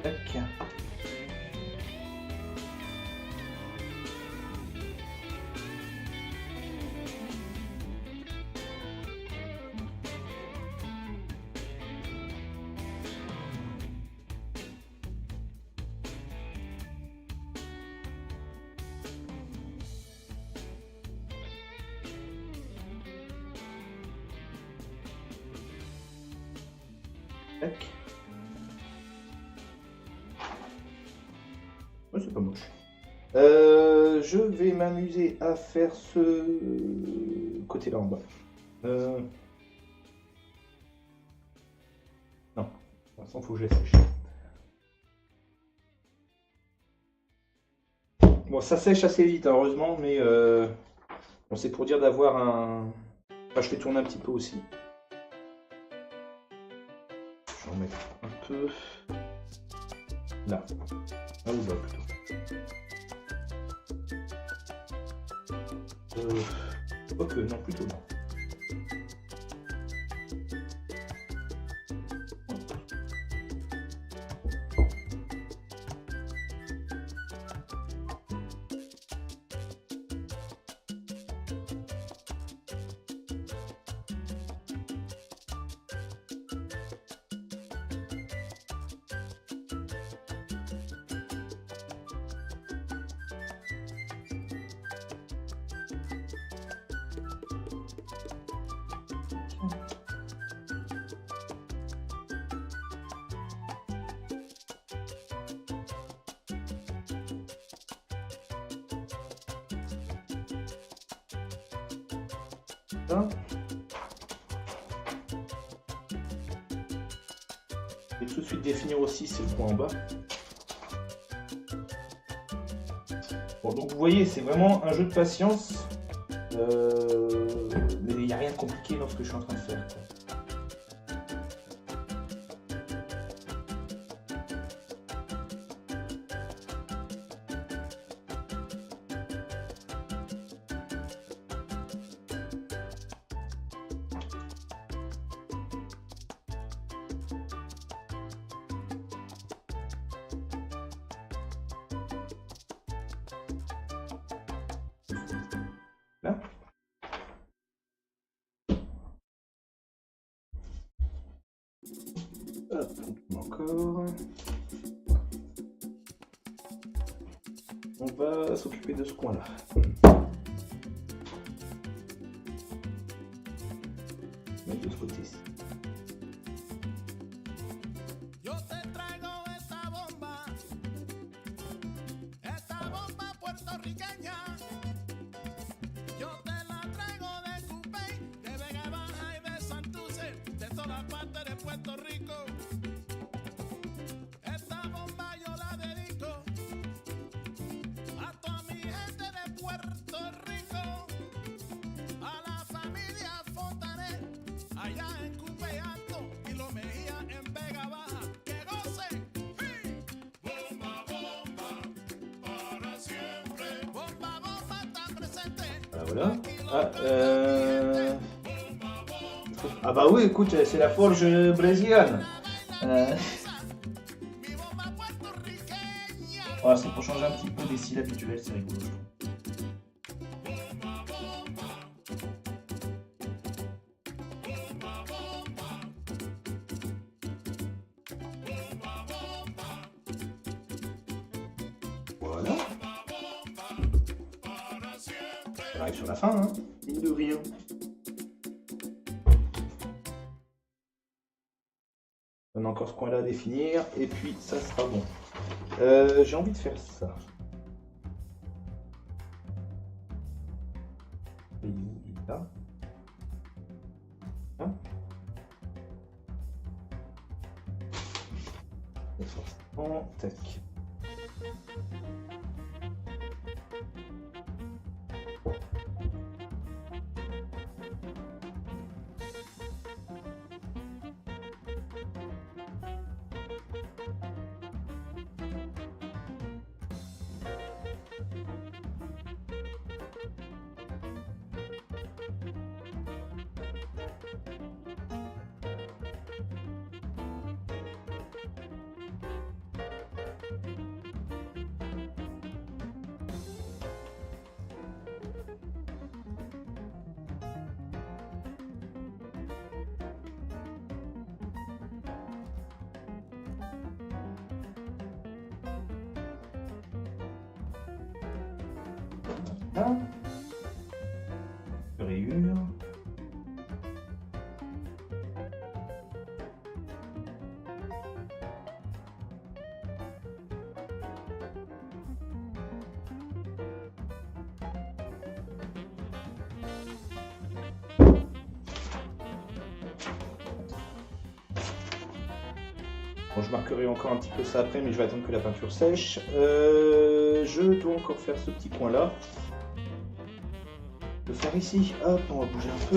S2: Tac. Tac. Ouais, c'est pas moche. Je vais m'amuser à faire ce côté-là en bas. Non, pour l'instant, il faut que je la sèche. Bon, ça sèche assez vite, hein, heureusement, mais bon, c'est pour dire d'avoir un... Enfin, je fais tourner un petit peu aussi. Je vais en mettre un peu... Là. Là ou là, plutôt. Ok, non, plutôt là. ça. Et tout de suite définir aussi c'est le coin en bas. Bon, donc vous voyez, c'est vraiment un jeu de patience, mais il n'y a rien de compliqué dans ce que je suis en train de faire, quoi. Là. Hop, encore. On va s'occuper de ce coin-là. Mettre de ce côté-ci. Voilà. Ah bah oui, écoute, c'est la forge brésilienne. Voilà, c'est pour changer un petit peu des cils habituels, c'est rigolo. Voilà. On arrive sur la fin, hein, mine de rien. On a encore ce coin-là à définir, et puis ça sera bon. J'ai envie de faire ça. Et là. Hein, et forcément, tac. Rayure. Bon, je marquerai encore un petit peu ça après, mais je vais attendre que la peinture sèche. Je dois encore faire ce petit coin là. Le faire ici, hop, on va bouger un peu.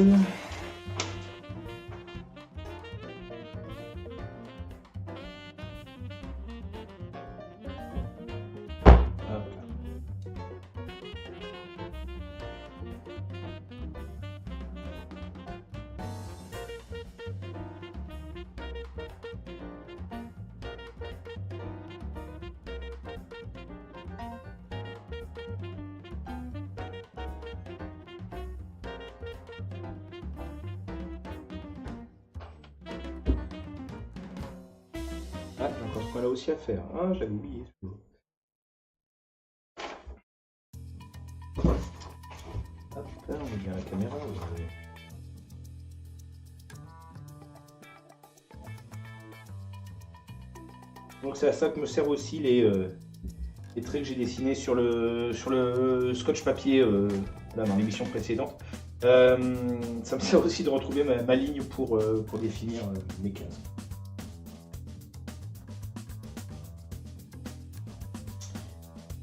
S2: Hop. Ah, il y a encore ce coin là aussi à faire. Ah, j'avais oublié. Hop, là, on met bien la caméra. Donc c'est à ça que me servent aussi les traits que j'ai dessinés sur le scotch papier là, dans l'émission précédente. Ça me sert aussi de retrouver ma ligne pour définir mes cases.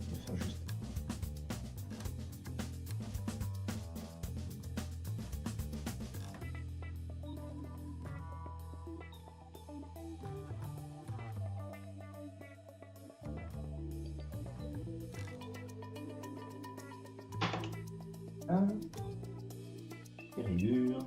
S2: Je vais faire juste. Les rayures.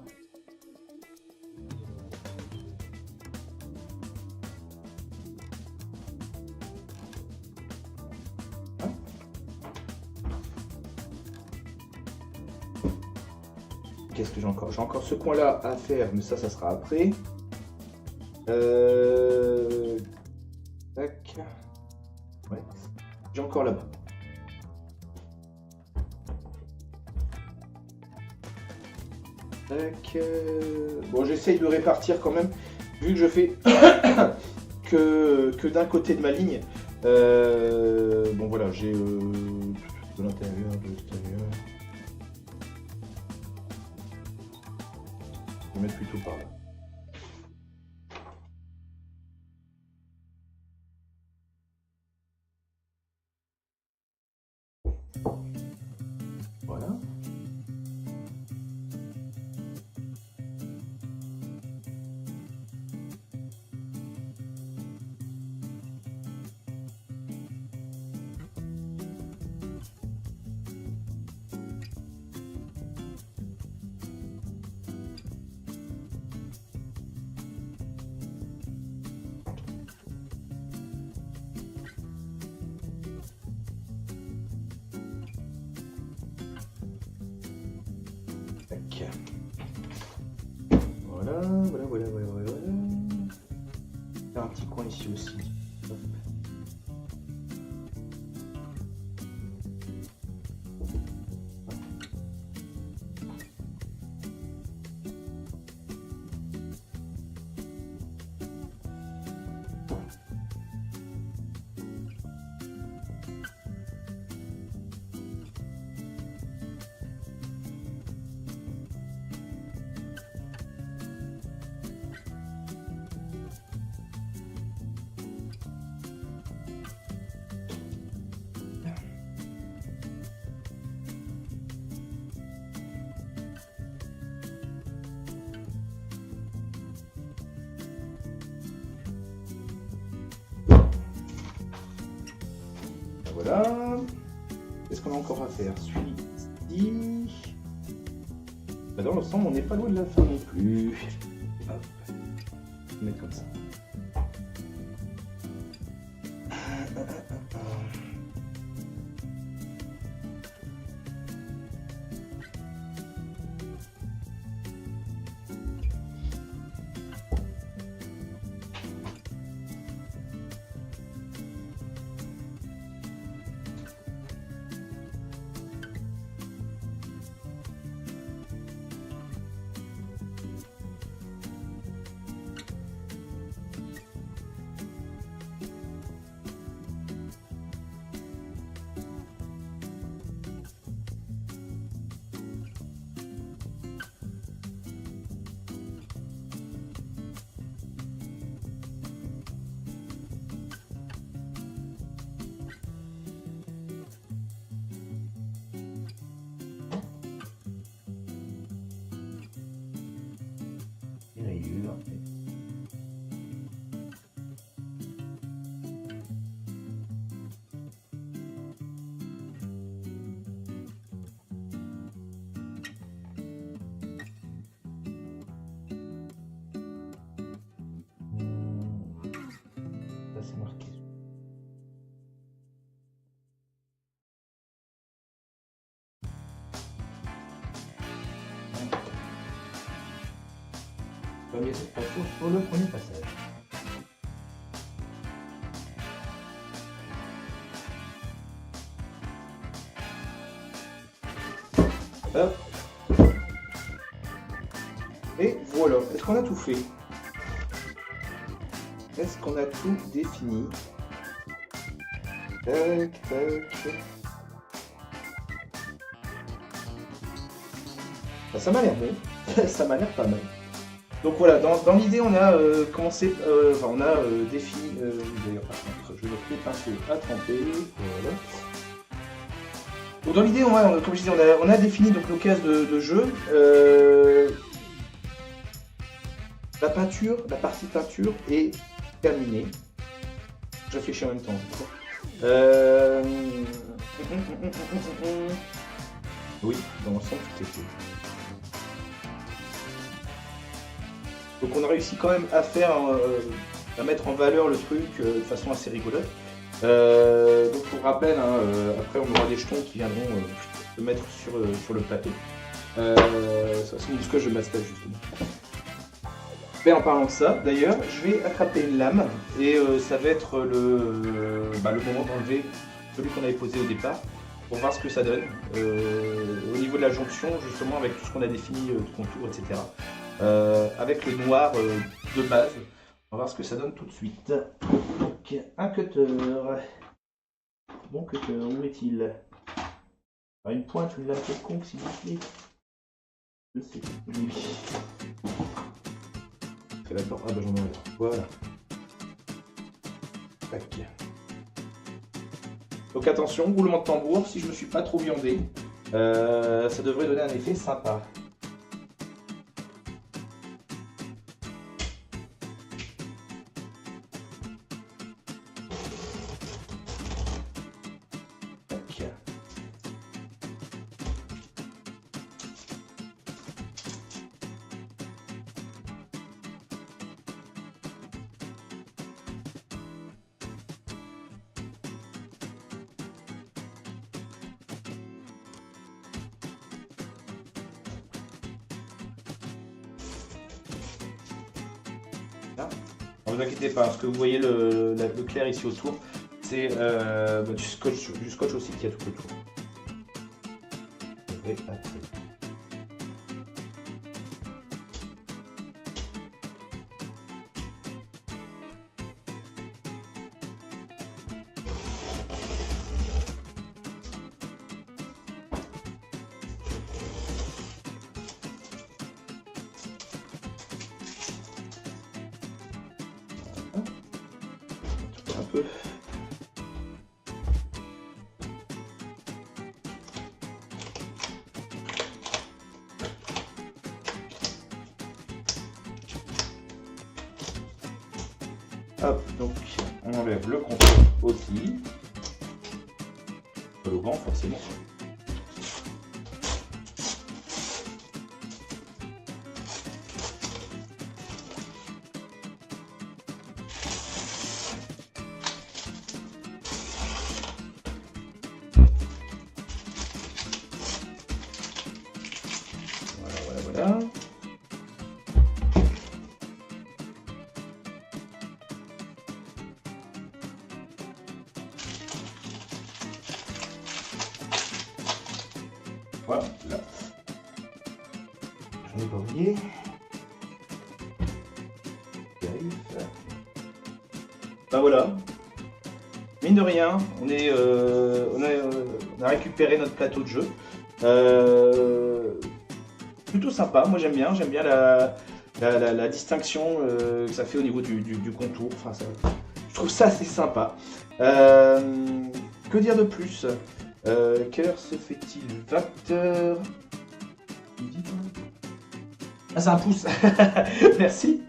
S2: Qu'est-ce que j'ai encore? J'ai encore ce coin-là à faire, mais ça sera après. Tac. Ouais. J'ai encore là-bas. Tac. Bon, j'essaye de répartir quand même, vu que je fais que d'un côté de ma ligne. Bon voilà, j'ai de l'intérieur, de l'extérieur. Je vais mettre plutôt par là. Voilà. Tac. Voilà. Faire un petit coin ici aussi. Hop. Voilà. Qu'est-ce qu'on a encore à faire? Celui-ci. Bah dans l'ensemble, on n'est pas loin de la fin non plus. Hop. Je vais mettre comme ça. C'est marqué. Premier cette photo sur le premier passage. Hop. Et voilà. Est-ce qu'on a tout fait? Est-ce qu'on a tout défini? Tac, tac. Ça m'a l'air bon, ça m'a l'air pas mal. Donc voilà, dans l'idée, on a commencé, on a défini. D'ailleurs, par contre, je vais mettre les pinceaux à tremper. Voilà. Donc dans l'idée, comme je disais, on a défini donc nos cases de jeu. La peinture, la partie peinture est terminée. Je réfléchis en même temps. Oui, dans l'ensemble, tout est fait. Donc on a réussi quand même à faire, à mettre en valeur le truc de façon assez rigolote. Donc pour rappel, après on aura des jetons qui viendront se mettre sur le plateau. Ça c'est une scotch de mastage justement. Mais en parlant de ça, d'ailleurs, je vais attraper une lame et ça va être le moment d'enlever celui qu'on avait posé au départ pour voir ce que ça donne au niveau de la jonction, justement avec tout ce qu'on a défini de contour, etc. Avec le noir de base. On va voir ce que ça donne tout de suite. Donc, un cutter. Bon cutter, où est-il? Une pointe, une lame quelconque, s'il vous plaît. Je sais. Oui. D'accord. Ah bah j'en ai un. Voilà. Tac. Donc attention, roulement de tambour, si je me suis pas trop viandé, ça devrait donner un effet sympa. Ne vous inquiétez pas, parce que vous voyez le clair ici autour, c'est du scotch aussi qui a tout autour. Un peu. Hop, donc on enlève le contour aussi. Le vent forcément. Voilà. Voilà, là. J'en ai pas oublié. Ben voilà. Mine de rien, on a récupéré notre plateau de jeu. Plutôt sympa, moi j'aime bien la distinction que ça fait au niveau du contour. Enfin, je trouve ça assez sympa. Que dire de plus? Quelle heure se fait-il? 20h. Ah, c'est un pouce. Merci.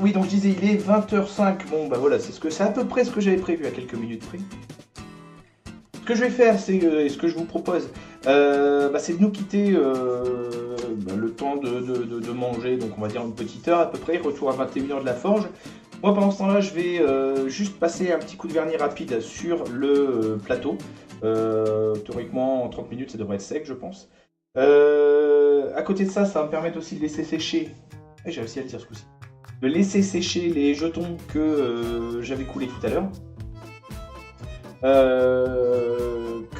S2: Oui, donc je disais, il est 20h05. Bon, bah voilà, c'est à peu près ce que j'avais prévu à quelques minutes près. Ce que je vais faire, c'est ce que je vous propose, c'est de nous quitter le temps de manger, donc on va dire une petite heure à peu près, retour à 21h de la forge. Moi pendant ce temps-là, je vais juste passer un petit coup de vernis rapide sur le plateau. Théoriquement, en 30 minutes, ça devrait être sec, je pense. À côté de ça, ça va me permettre aussi de laisser sécher, et j'ai réussi à le dire ce coup-ci, de laisser sécher les jetons que j'avais coulés tout à l'heure.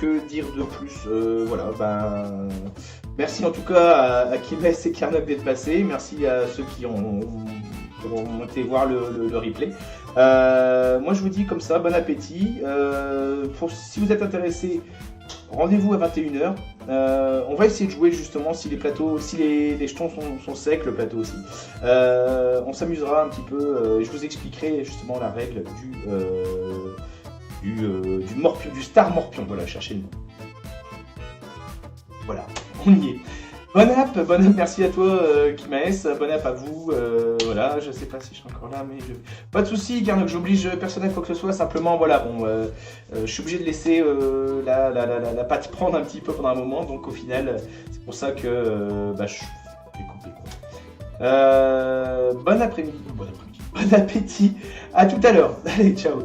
S2: Que dire de plus? Voilà, merci en tout cas à Kimes et Karnok d'être passés. Merci à ceux qui ont été voir le replay. Moi je vous dis comme ça, bon appétit. Si vous êtes intéressé, rendez-vous à 21h. On va essayer de jouer justement si les plateaux, si les jetons sont secs, le plateau aussi. On s'amusera un petit peu. Je vous expliquerai justement la règle du morpion, du star morpion. Voilà, cherchez le mot. Voilà, on y est. Bonne app, merci à toi Kimaes, bonne app à vous, voilà, je sais pas si je suis encore là, mais pas de soucis, car j'oblige personne à quoi que ce soit, simplement, voilà, bon, je suis obligé de laisser la patte prendre un petit peu pendant un moment, donc au final, c'est pour ça que, je vais couper, quoi. Bon après-midi, bon appétit, à tout à l'heure, allez, ciao.